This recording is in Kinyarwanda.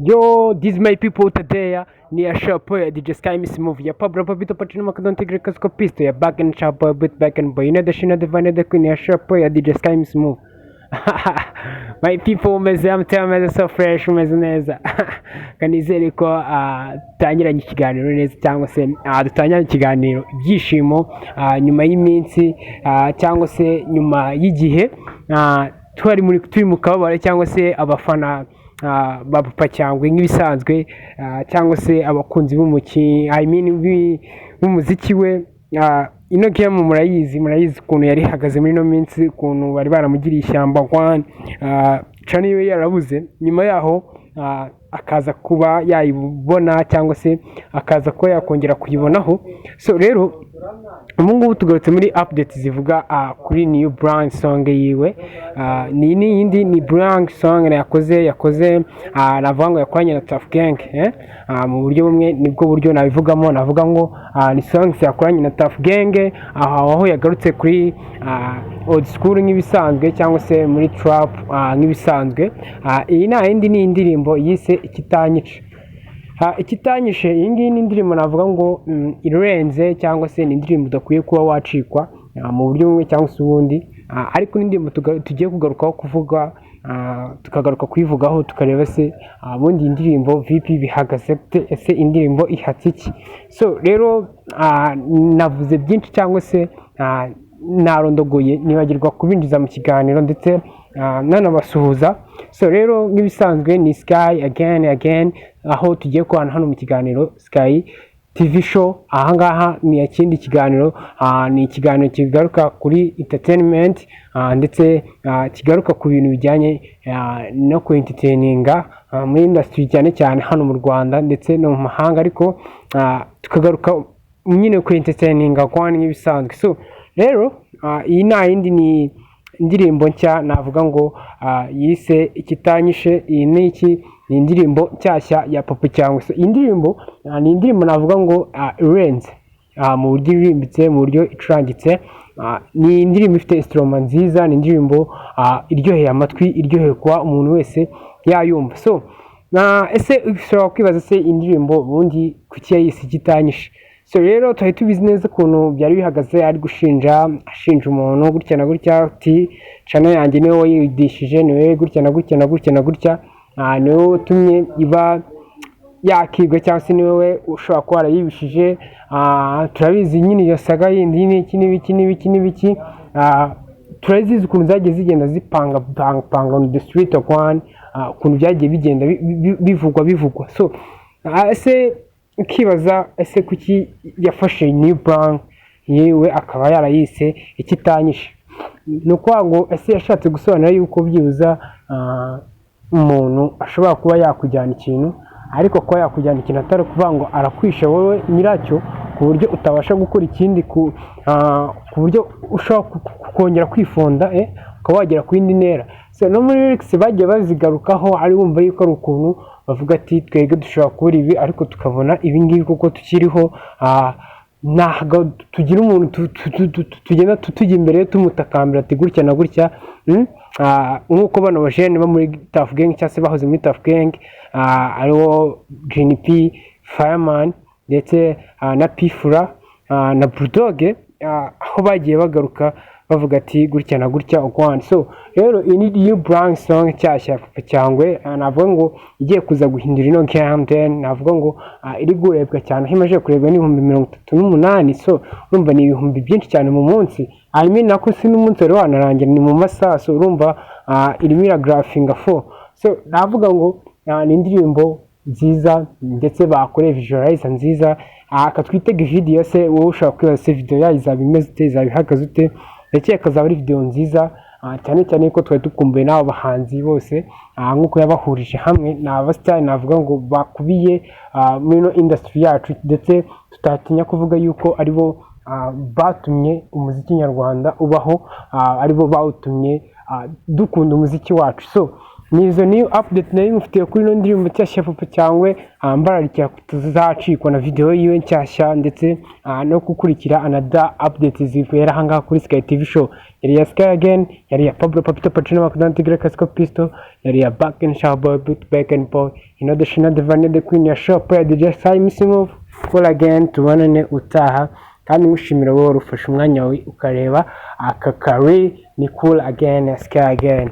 Yo, these my people today ni a shop ya DJ Sky Miss Movie ya Pablo Papito Pachino Macadon Tigre Cascopisto ya back and shop bit back and boy na dashina divine the queen ya shop ya DJ Sky Miss Move. My people meze amtema meze so fresh meze neza. Kanizere ko tangiranye ikiganiro neza cyangwa se dutangiranye ikiganiro byishimo nyuma y'iminsi cyangwa se nyuma y'igihe turi mu kababare cyangwa se abafana ba papa cyangwe nk'ibisanzwe cyangwa se abakunzi b'umuziki we ino game murayizi ukuntu yari ihagaze muri ino minsi, ukuntu bari baramugiriye ishyamba cana iyo yarabuze, nyuma yaho akaza kuba yayibona cyangwa se akaza kuba yakongera kuyibonaho. So rero ubu ngubu tugarutse muri update zivuga kuri new brand song yiwe. Ni brand song yakoze navuga ngo yakoranye na Tough Gang mu buryo bumwe, nibwo buryo nabivugamo, navuga ngo ni songs yakoranye na Tough Gang aho yagarutse kuri old school nk'ibisanzwe cyangwa se muri trap nk'ibisanzwe. Iyi ni indirimbo yise ikitanyishe. Iyi ngiyi ni indirimbo navuga ngo irenze cyangwa se ni indirimbo udakwiye kuba wacikwa mu buryo bumwe cyangwa se ubundi, ariko ni indirimbo tugiye kugarukaho kuvuga, tukagaruka kuyivugaho tukareba se ubundi indirimbo VP bihagaze ese indirimbo ihatse iki. So rero navuze byinshi cyangwa se narondogoye nibagirwa kubinjiza mu kiganiro ndetse nanabasuhuza. So rero nk'ibisanzwe ni Sky again aho tugiye kubana hano mu kiganiro Sky TV show. Ahangaha ni ikindi kiganiro, ni ikiganiro kigaruka kuri entertainment ndetse kigaruka ku bintu bijyanye no ku entertaininga muri industry cyane hano mu Rwanda ndetse no mu mahanga, ariko tukagaruka nyine ku entertaininga kwani nk'ibisanzwe. So rero iyi ni indirimbo nshya navuga ngo yise ikitanyishe. Iyi ni indirimbo nshyashya ya papa cyangwe. So iyi ndirimbo ni indirimbo navuga ngo irenze mu buryo irimbitse, mu buryo icurangitse. Ni indirimbo ifite instrument nziza, ni indirimbo iryoheye amatwi, iryoheye kuba umuntu wese yayumva. So ese ushobora kwibaza se indirimbo ubundi kuki yayise ikitanyishe. So rero twari tubizi neza ukuntu byari bihagaze, ari ashinja umuntu gutya na gutya ati cana yanjye niwe wayidishije, niwe gutya na gutya niwe utumye iba yakigwa cyangwa se niwe ushobora kuba warayibishije. Turabizi nyine iyo saga yindi n'ibiki turazizi ukuntu zagiye zigenda zipanga on the street of one, ukuntu byagiye bigenda bivugwa. So ese ukibaza ese kuki yafashe new brand yewe akaba yarayise ikitanyishe. Ni ukuvuga ngo ese yashatse gusobanura yuko byibuza umuntu ashobora kuba yakujyana ikintu, ariko kuba yakujyana ikintu atari kuvuga ngo arakwisha wowe nyiracyo ku buryo utabasha gukora ikindi, ku buryo ushobora kongera kwifonda ukaba wagera ku yindi ntera. So no muri lyrics bagiye bazigarukaho, ari wumva yuko ari ukuntu bavuga ati twege dushobora kubura ibi ariko tukabona ibi ngibi kuko tukiriho. Ntabwo tugira umuntu tugenda tujya imbere tumutakambira ati gutya na gutya, nk'uko bano bajene bo muri Tough Gang cyangwa se bahoze muri Tough Gang, ariwo GNP, Fireman ndetse na Pifura na Bulldog, aho bagiye bagaruka bavuga ati gutya na gutya ukwana. So rero iyi ni new brand song nshyashya papa cyangwe, navuga ngo igiye kuza guhindura ino game, navuga ngo iri gurebwa cyane, aho imaze kurebwa n'ibihumbi 38. So urumva ni ibihumbi byinshi cyane mu munsi, nako si n'umunsi wari wanarangira, ni mu masaha. So urumva irimo iragrafinga 4. So navuga ngo ni indirimbo nziza ndetse bakoreye visualizer nziza. Akatwitega video se wowe ushaka kwibaza se video yayo izaba imeze ute, izaba ihagaze ute, ndetse akazaba ari video nziza cyane ko twari dukumbuye n'abo bahanzi bose nk'uko yabahurije hamwe n'abasitari navuga ngo bakubiye muri ino industry yacu, ndetse tutatinya kuvuga yuko aribo batumye umuziki nyarwanda ubaho, aribo bawutumye dukunda umuziki wacu. So nizo new update nari mufitiye kuri ino ndirimbo nshyashya Papa cyangwe mbararikira tuzacikwa na video yiwe nshyashya ndetse no gukurikira another updates zibera ahangaha kuri Sky TV show. Yari ya Sky again, yari ya Pablo Papito Pacino Makudanti Grecasko Pisto, yari ya Back and Showboy Back and Boy, the Shina the Vanilla the Queen ya Shop ya DJ Sai Move. Call again tubonane utaha kandi mushimira wowe ufashe umwanya wawe ukareba aka kari ni cool again ya Sky again.